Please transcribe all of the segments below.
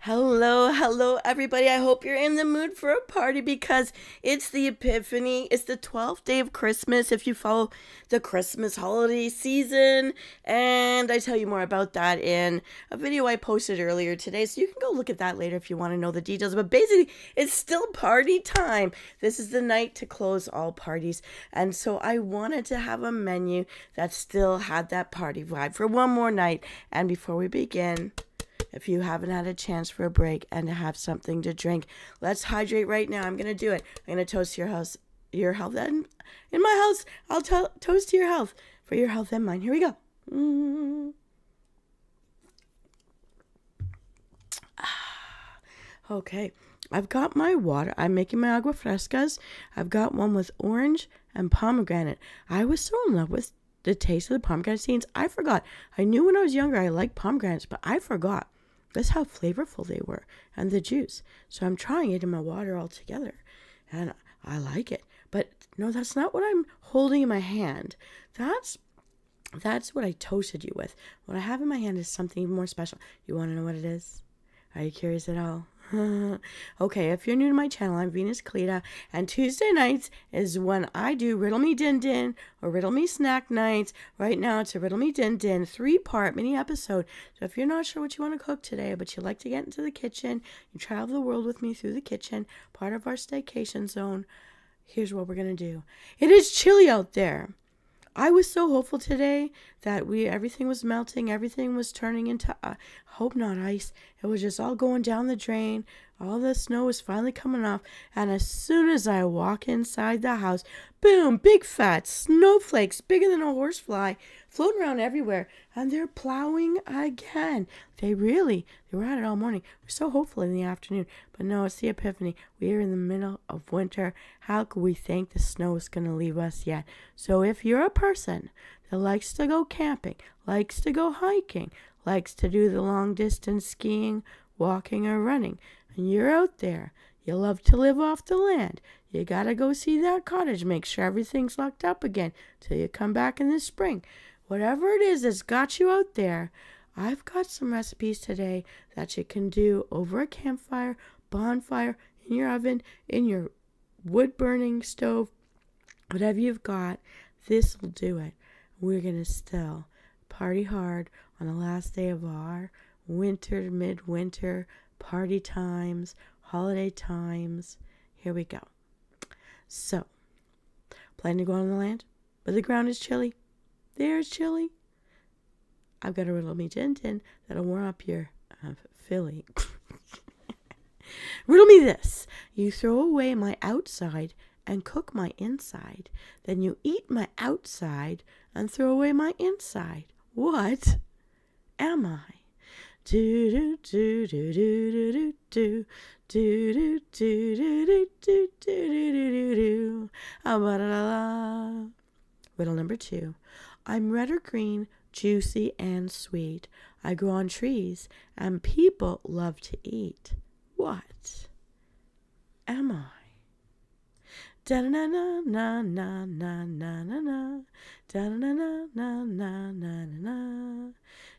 Hello, everybody. I hope you're in the mood for a party because it's the Epiphany. It's the 12th day of Christmas if you follow the Christmas holiday season. And I tell you more about that in a video I posted earlier today. So you can go look at that later if you want to know the details. But basically, it's still party time. This is the night to close all parties. And so I wanted to have a menu that still had that party vibe for one more night. And before we begin, if you haven't had a chance for a break and to have something to drink, let's hydrate right now. I'm going to do it. I'm going to toast your health. And in my house, I'll toast to your health for your health and mine. Here we go. Okay. I've got my water. I'm making my agua frescas. I've got one with orange and pomegranate. I was so in love with the taste of the pomegranate seeds. I forgot. I knew when I was younger I liked pomegranates, but I forgot. That's how flavorful they were, and the juice. So I'm trying it in my water all together, and I like it. But no, that's not what I'm holding in my hand. That's what I toasted you with. What I have in my hand is something even more special. You want to know what it is? Are you curious at all? Okay, if you're new to my channel, I'm Venus Callida, and Tuesday nights is when I do Riddle Me Din Din or Riddle Me Snack Nights. Right now, it's a Riddle Me Din Din 3-part mini episode. So if you're not sure what you want to cook today, but you like to get into the kitchen, you travel the world with me through the kitchen, part of our staycation zone, here's what we're going to do. It is chilly out there. I was so hopeful today that everything was melting, everything was turning into, hope not ice. It was just all going down the drain. All the snow was finally coming off. And as soon as I walk inside the house, boom, big fat snowflakes, bigger than a horsefly, floating around everywhere. And they're plowing again. They were at it all morning. We're so hopeful in the afternoon. But no, it's the Epiphany. We are in the middle of winter. How could we think the snow is going to leave us yet? So if you're a person that likes to go camping, likes to go hiking, likes to do the long distance skiing, walking, or running, and you're out there, you love to live off the land, you gotta go see that cottage, make sure everything's locked up again till you come back in the spring. Whatever it is that's got you out there, I've got some recipes today that you can do over a campfire, bonfire, in your oven, in your wood-burning stove, whatever you've got. This will do it. We're going to still party hard on the last day of our midwinter party times, holiday times. Here we go. So, planning to go out on the land, but the ground is chilly. There's chilly. I've got a Riddle Me Din Din that'll warm up your Philly. Riddle me this. You throw away my outside and cook my inside. Then you eat my outside and throw away my inside. What am I? Do do do do do do do do do do do do do do do do. Riddle number 2. I'm red or green, juicy and sweet. I grow on trees and people love to eat. What am I? Da na na na na na na na na. Da na na na na na na na.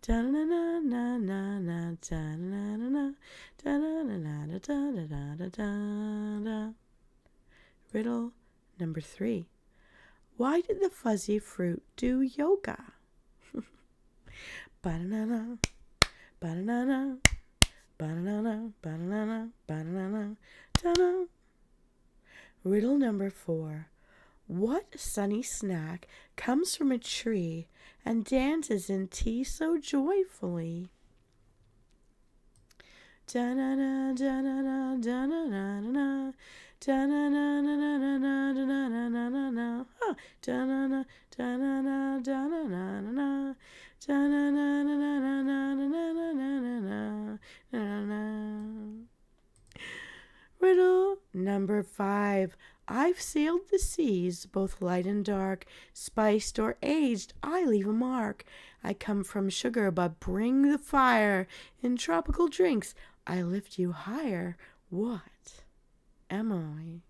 Da na na na na na. Da na na na. Da na na na da da da da da da. Riddle number 3. Why did the fuzzy fruit do yoga? Ba-da-na-na, ba-da-na-na, ba-da-na-na, ba-da-na-na, ba-da-na-na, da-na. Riddle number 4. What sunny snack comes from a tree and dances in tea so joyfully? Da-na-na, da-na-na, da-na-na-na-na, da-na-na-na-na-na-na-na-na-na-na, da-na-na, da-na-na, da-na-na-na-na, da-na-na-na-na-na-na-na-na-na-na. Riddle number 5. I've sailed the seas, both light and dark, spiced or aged, I leave a mark. I come from sugar, but bring the fire. In tropical drinks, I lift you higher. What am I?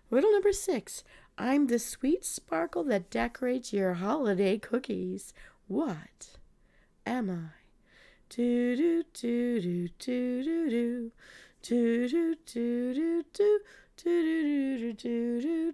Riddle number 6. I'm the sweet sparkle that decorates your holiday cookies. What am I? Do do do do do do do do do do do do do do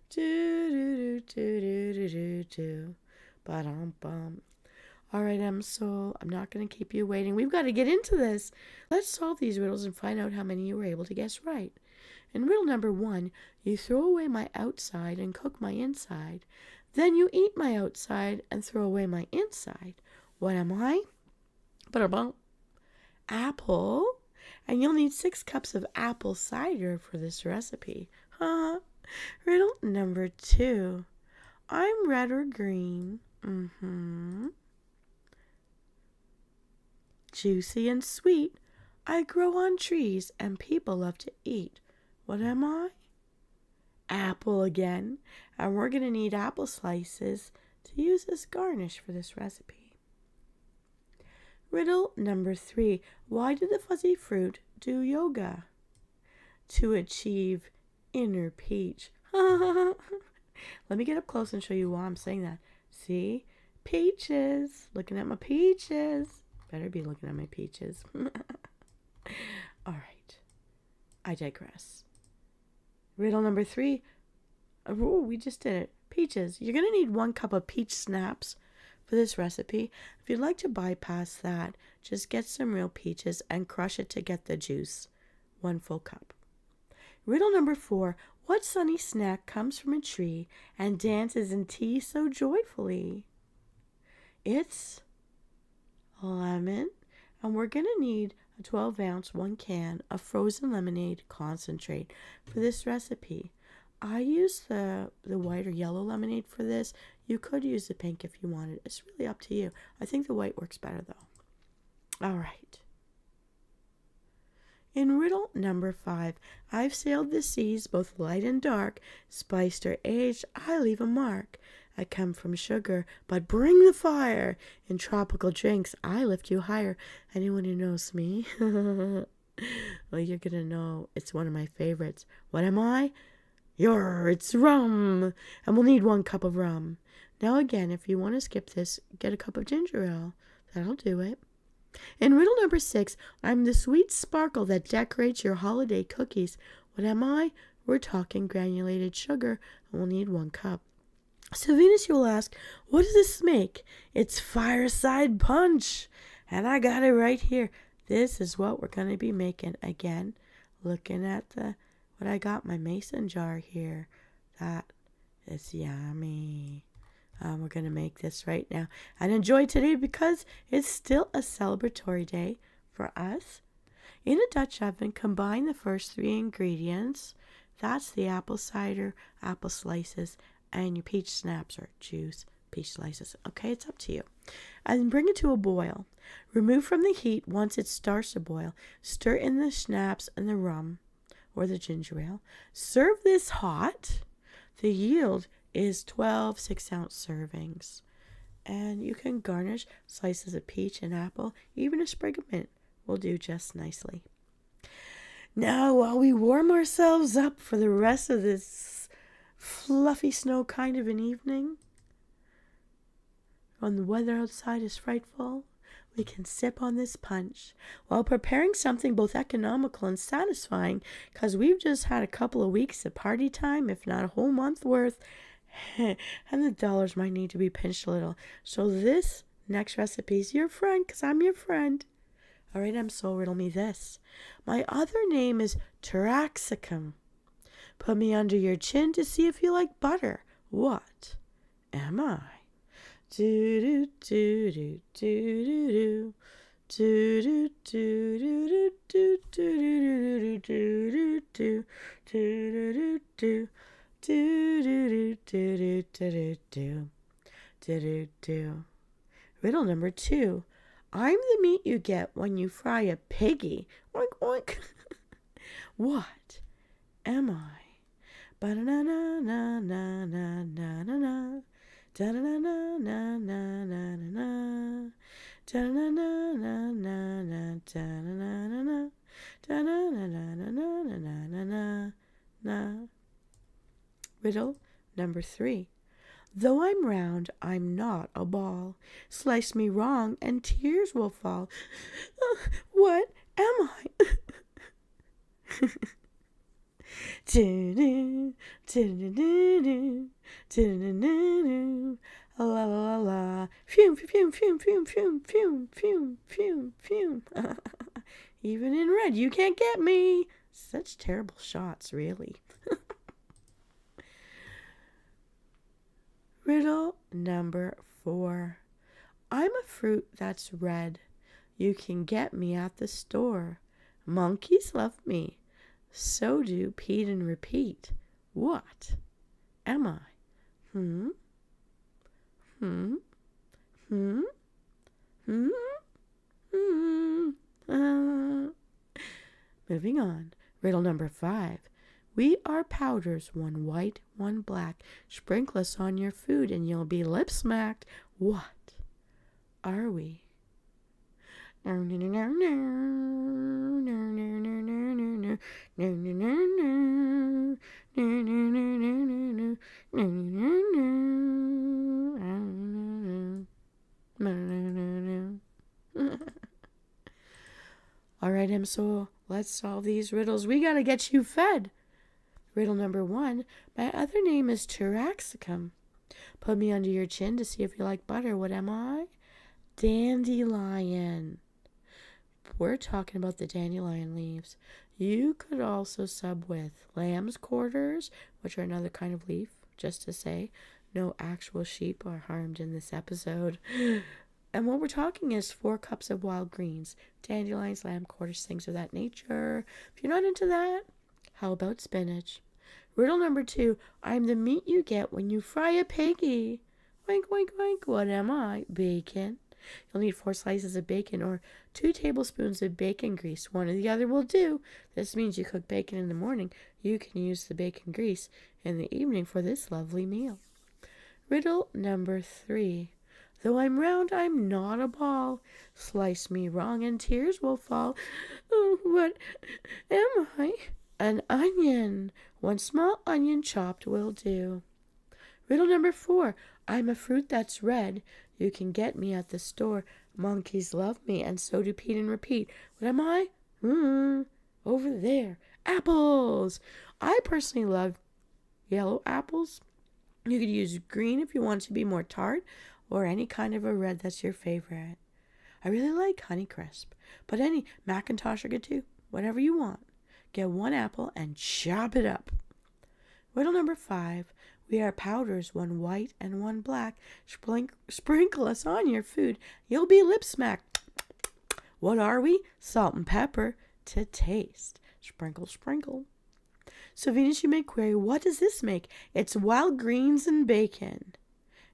do do do do do. Ba-dum bum. All right, Msoul, I'm not going to keep you waiting. We've got to get into this. Let's solve these riddles and find out how many you were able to guess right. In riddle number 1, you throw away my outside and cook my inside. Then you eat my outside and throw away my inside. What am I? Ba-da-bum. Apple. And you'll need 6 cups of apple cider for this recipe. Riddle number 2. I'm red or green. Juicy and sweet. I grow on trees and people love to eat. What am I? Apple again. And we're going to need apple slices to use as garnish for this recipe. Riddle number 3. Why did the fuzzy fruit do yoga? To achieve inner peach. Let me get up close and show you why I'm saying that. See? Peaches. Looking at my peaches. Better be looking at my peaches. All right. I digress. Riddle number 3. Oh, we just did it. Peaches. You're going to need 1 cup of peach snaps for this recipe. If you'd like to bypass that, just get some real peaches and crush it to get the juice. 1 full cup. Riddle number 4. What sunny snack comes from a tree and dances in tea so joyfully? It's lemon, and we're going to need a 12-ounce 1 can of frozen lemonade concentrate for this recipe. I use the white or yellow lemonade for this. You could use the pink if you wanted. It's really up to you. I think the white works better though. All right. In riddle number 5, I've sailed the seas both light and dark, spiced or aged, I leave a mark. I come from sugar, but bring the fire. In tropical drinks, I lift you higher. Anyone who knows me? Well, you're going to know it's one of my favorites. What am I? It's rum. And we'll need 1 cup of rum. Now again, if you want to skip this, get a cup of ginger ale. That'll do it. In riddle number 6, I'm the sweet sparkle that decorates your holiday cookies. What am I? We're talking granulated sugar, and we'll need 1 cup. So Venus, you'll ask, what does this make? It's fireside punch. And I got it right here. This is what we're going to be making. Again, looking at what I got, my mason jar here. That is yummy. We're going to make this right now and enjoy today because it's still a celebratory day for us. In a Dutch oven, combine the first 3 ingredients. That's the apple cider, apple slices, and your peach snaps or juice, peach slices. Okay, it's up to you. And bring it to a boil. Remove from the heat once it starts to boil. Stir in the schnapps and the rum or the ginger ale. Serve this hot. The yield is 12 6-ounce servings. And you can garnish slices of peach and apple. Even a sprig of mint will do just nicely. Now, while we warm ourselves up for the rest of this fluffy snow kind of an evening, when the weather outside is frightful, we can sip on this punch while preparing something both economical and satisfying, because we've just had a couple of weeks of party time, if not a whole month worth, and the dollars might need to be pinched a little. So this next recipe is your friend, because I'm your friend. All right, Msoul, riddle me this. My other name is Taraxacum. Put me under your chin to see if you like butter. What am I? Do do do do do do do do do do do do do do do do do. Riddle number 2. I'm the meat you get when you fry a piggy. Oink oink. What am I? Ba-na-na-na-na-na-na-na-na. Da-na-na-na-na-na-na-na. Da-na-na-na-na-na-na-na-na-na. Da-na-na-na-na-na-na-na-na. Riddle number 3. Though I'm round, I'm not a ball. Slice me wrong and tears will fall. What am I? La la la. Fume, fume, fume, fume, fume, fume, fume, fume, fume. Even in red, you can't get me. Such terrible shots, really. Riddle number 4. I'm a fruit that's red. You can get me at the store. Monkeys love me. So do Pete and repeat. What am I? Hmm? Hmm? Hmm? Hmm? Hmm? Moving on. Riddle number 5. We are powders, one white, one black. Sprinkle us on your food and you'll be lip smacked. What are we? All right, Msoul, let's solve these riddles. We gotta get you fed. Riddle number 1. My other name is Taraxacum. Put me under your chin to see if you like butter. What am I? Dandelion. We're talking about the dandelion leaves. You could also sub with lamb's quarters, which are another kind of leaf, just to say no actual sheep are harmed in this episode. And what we're talking is 4 cups of wild greens, dandelions, lamb quarters, things of that nature. If you're not into that, how about spinach? Riddle number 2. I'm the meat you get when you fry a piggy. Oink, oink, oink. What am I? Bacon. You'll need 4 slices of bacon or 2 tablespoons of bacon grease. One or the other will do. This means you cook bacon in the morning. You can use the bacon grease in the evening for this lovely meal. Riddle number 3. Though I'm round, I'm not a ball. Slice me wrong and tears will fall. Oh, what am I? An onion. 1 small onion chopped will do. Riddle number 4. I'm a fruit that's red. You can get me at the store. Monkeys love me, and so do Pete and repeat. What am I? Over there. Apples. I personally love yellow apples. You could use green if you want to be more tart, or any kind of a red that's your favorite. I really like Honeycrisp, but any Macintosh are good too. Whatever you want. Get 1 apple and chop it up. Riddle number 5. We are powders, 1 white and 1 black. Sprinkle us on your food. You'll be lip smacked. What are we? Salt and pepper to taste. Sprinkle, sprinkle. So Venus, you may query, what does this make? It's wild greens and bacon.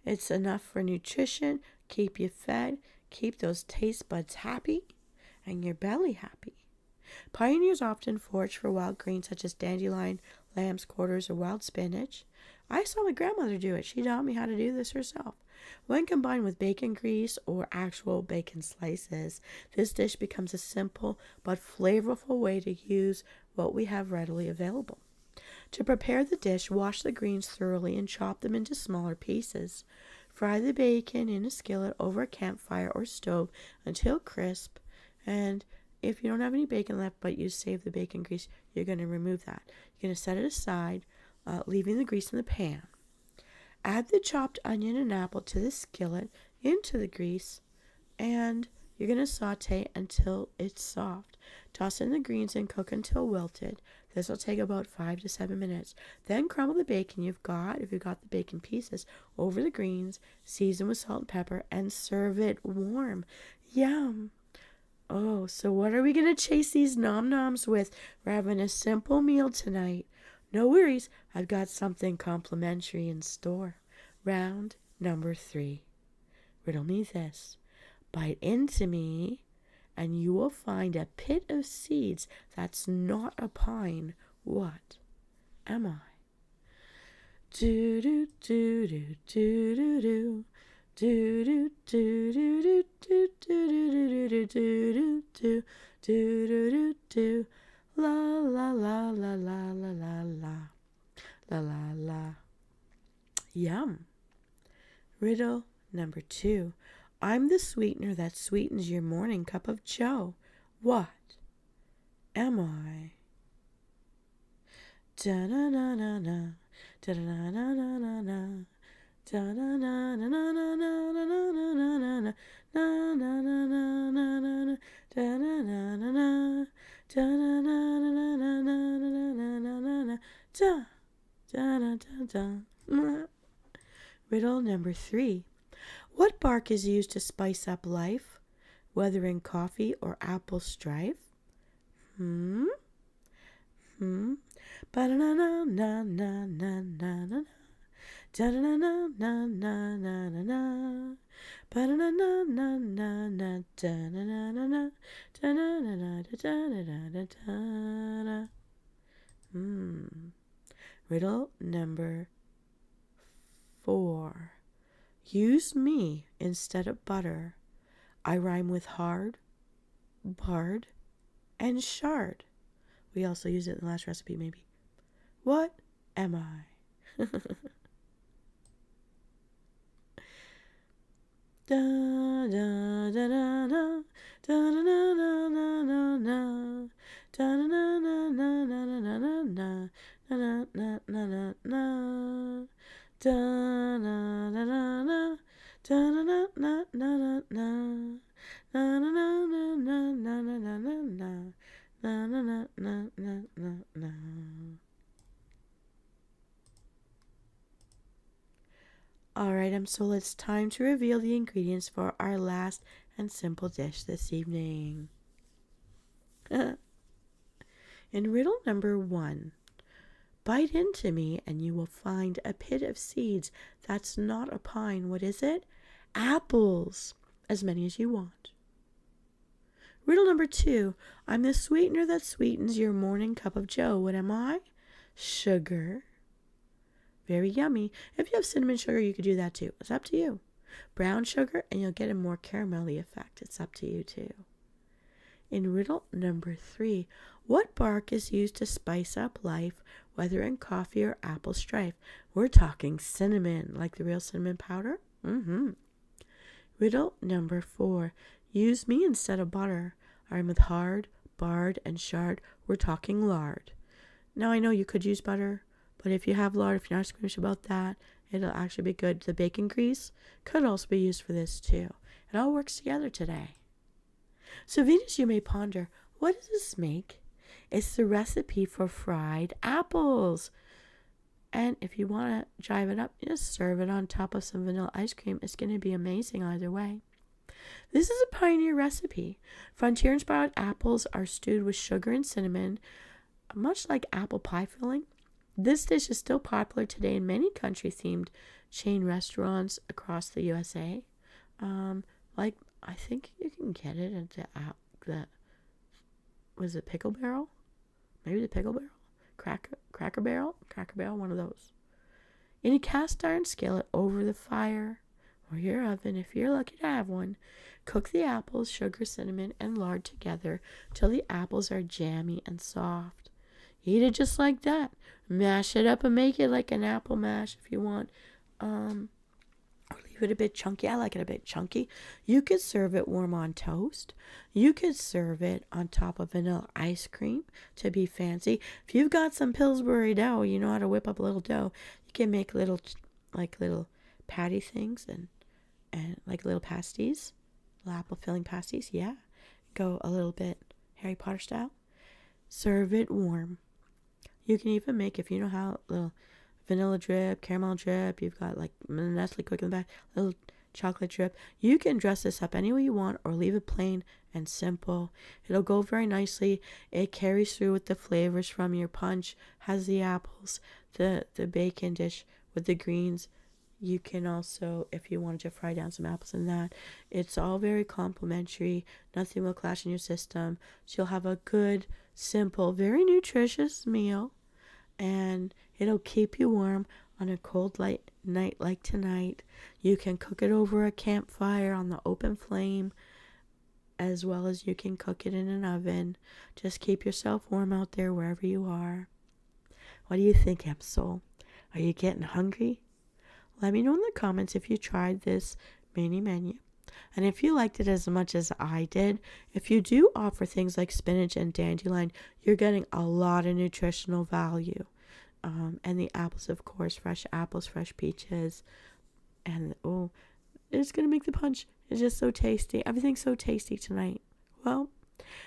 It's enough for nutrition, keep you fed, keep those taste buds happy, and your belly happy. Pioneers often forage for wild greens such as dandelion, lamb's quarters, or wild spinach. I saw my grandmother do it. She taught me how to do this herself. When combined with bacon grease or actual bacon slices, this dish becomes a simple but flavorful way to use what we have readily available. To prepare the dish, wash the greens thoroughly and chop them into smaller pieces. Fry the bacon in a skillet over a campfire or stove until crisp. And if you don't have any bacon left but you save the bacon grease, you're going to remove that. You're going to set it aside, leaving the grease in the pan. Add the chopped onion and apple to the skillet into the grease, and you're going to saute until it's soft. Toss in the greens and cook until wilted. This will take about 5 to 7 minutes. Then crumble the bacon if you've got the bacon pieces, over the greens, season with salt and pepper, and serve it warm. Yum! Oh, so what are we going to chase these nom-noms with? We're having a simple meal tonight. No worries, I've got something complimentary in store. Round number 3. Riddle me this. Bite into me, and you will find a pit of seeds that's not a pine. What am I? Do do do do do do do. Do do do do do do do do do do do do do do do. La la la la la la la la. La la la. Yum. Riddle number 2. I'm the sweetener that sweetens your morning cup of joe. What am I? Da-na-na-na-na. Da-na-na-na-na-na. Da-na-na-na-na-na-na-na-na-na-na. Na-na-na-na-na-na-na. Da-na-na-na-na. Da-na-na-na-na-na-na-na-na-na. Da. Da-da-da-da. Riddle number 3. What bark is used to spice up life, whether in coffee or apple strife? Ba-da-na-na-na-na-na-na-na. Da-da-na-na-na-na-na-na. Ba-da-na-na-na-na-na. Da-na-na-na-na. Da-na-na-na-da-da-da-da-da-da. Riddle number 4. Use me instead of butter. I rhyme with hard, bard, and shard. We also use it in the last recipe, maybe. What am I? Da da da da da da da da da da da da na na na na na na na na na na na na na da na na na na da na na na na na na na na na na na na na na. Alright, Msoul, it's time to reveal the ingredients for our last and simple dish this evening. In riddle number 1, bite into me and you will find a pit of seeds that's not a pine. What is it? Apples. As many as you want. Riddle number 2, I'm the sweetener that sweetens your morning cup of joe. What am I? Sugar. Very yummy. If you have cinnamon sugar, you could do that too. It's up to you. Brown sugar, and you'll get a more caramelly effect. It's up to you too. In riddle number 3, what bark is used to spice up life, whether in coffee or apple strife? We're talking cinnamon, like the real cinnamon powder. Riddle number 4, use me instead of butter. I'm with hard, bard, and shard. We're talking lard. Now I know you could use butter, but if you have lard, if you're not squeamish about that, it'll actually be good. The bacon grease could also be used for this too. It all works together today. So Venus, you may ponder, what does this make? It's the recipe for fried apples. And if you want to drive it up, just serve it on top of some vanilla ice cream. It's going to be amazing either way. This is a pioneer recipe. Frontier-inspired apples are stewed with sugar and cinnamon, much like apple pie filling. This dish is still popular today in many country-themed chain restaurants across the USA. Like, I think you can get it at the was it Pickle Barrel? Maybe the Pickle Barrel? Cracker Barrel, one of those. In a cast iron skillet over the fire or your oven, if you're lucky to have one, cook the apples, sugar, cinnamon, and lard together till the apples are jammy and soft. Eat it just like that. Mash it up and make it like an apple mash if you want. Or leave it a bit chunky. I like it a bit chunky. You could serve it warm on toast. You could serve it on top of vanilla ice cream to be fancy. If you've got some Pillsbury dough, you know how to whip up a little dough. You can make little patty things and like little pasties, little apple filling pasties. Yeah, go a little bit Harry Potter style. Serve it warm. You can even make, if you know how, little vanilla drip, caramel drip. You've got like Nestle Quick in the back, little chocolate drip. You can dress this up any way you want or leave it plain and simple. It'll go very nicely. It carries through with the flavors from your punch. Has the apples, the bacon dish with the greens. You can also, if you wanted to fry down some apples in that, it's all very complimentary. Nothing will clash in your system. So you'll have a good, simple, very nutritious meal. And it'll keep you warm on a cold light night like tonight. You can cook it over a campfire on the open flame, as well as you can cook it in an oven. Just keep yourself warm out there wherever you are. What do you think, Msoul? Are you getting hungry? Let me know in the comments if you tried this mini menu. And if you liked it as much as I did, if you do offer things like spinach and dandelion, you're getting a lot of nutritional value. And the apples, of course, fresh apples, fresh peaches. And it's going to make the punch. It's just so tasty. Everything's so tasty tonight. Well,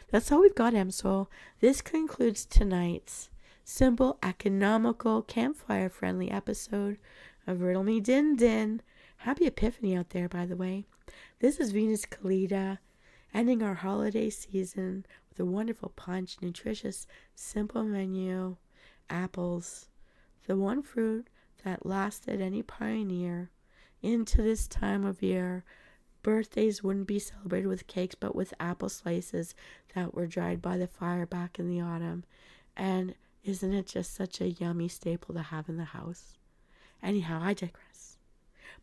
that's all we've got, Msoul. This concludes tonight's simple, economical, campfire-friendly episode of Riddle Me Din Din. Happy Epiphany out there, by the way. This is Venus Callida, ending our holiday season with a wonderful punch, nutritious, simple menu, apples, the one fruit that lasted any pioneer into this time of year. Birthdays wouldn't be celebrated with cakes, but with apple slices that were dried by the fire back in the autumn. And isn't it just such a yummy staple to have in the house? Anyhow, I digress.